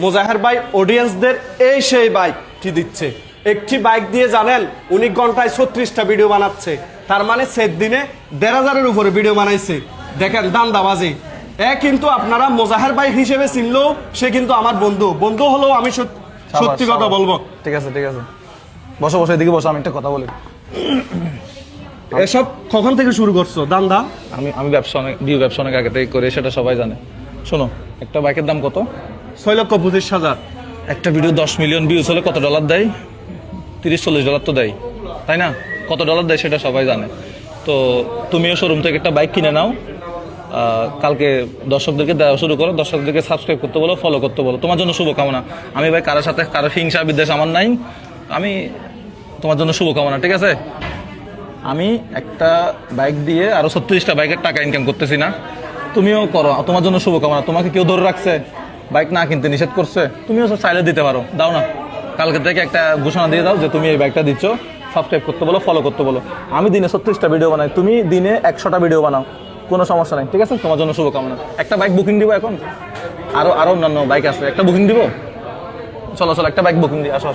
মোজাহের ভাই অডিয়েন্সদের এই সেই বাইকটি দিচ্ছে। একটি বাইক দিয়ে জানেন উনি ঘন্টায় 36টা ভিডিও বানাচ্ছে, তার মানে 7 দিনে 1500-এর উপরে ভিডিও বানাইছে। দেখেন দান্দাবাজি। কিন্তু আপনারা মোজাহের ভাই হিসেবে চিনলেও সে কিন্তু আমার বন্ধু হলেও আমি সত্যি কথা বলবো। ঠিক আছে বসো এদিকে বসো, আমি একটা কথা বলি। এসব কখন থেকে শুরু করছো দান্দা? আমি ব্যবসা অনেক আগে থেকে করে, সেটা সবাই জানে। শোনো, একটা বাইকের দাম কত? 6,25,000। একটা ভিডিও 10 মিলিয়ন ভিউজ হলে কত ডলার দেয়? $30-40 তো দেয়, তাই না? কত ডলার দেয় সেটা সবাই জানে। তো তুমিও শোরুম থেকে একটা বাইক কিনে নাও, কালকে দর্শকদেরকে দেওয়া শুরু করো, দর্শকদেরকে সাবস্ক্রাইব করতে বলো, ফলো করতে বলো। তোমার জন্য শুভকামনা। আমি ভাই কারোর সাথে কারো হিংসা বিদ্বেষ আমার নাই, আমি তোমার জন্য শুভকামনা। ঠিক আছে? আমি একটা বাইক দিয়ে আরো 36টা বাইকের টাকা ইনকাম করতেছি না, তুমিও করো, তোমার জন্য শুভকামনা। তোমাকে কেউ ধরে রাখছে বাইক না কিনতে, নিষেধ করছে? তুমিও চাইলে দিতে পারো, দাও না। কালকে থেকে একটা ঘোষণা দিয়ে দাও যে তুমি এই বাইকটা দিচ্ছ, সাবস্ক্রাইব করতে বলো, ফলো করতে বলো। আমি দিনে 36টা ভিডিও বানাই, তুমি দিনে 100টা ভিডিও বানাও, কোনো সমস্যা নেই। ঠিক আছে? তোমার জন্য শুভকামনা। একটা বাইক বুকিং দিব এখন, আরো অন্যান্য বাইক আছে, একটা বুকিং দিব। চলো একটা বাইক বুকিং দিই, আসো।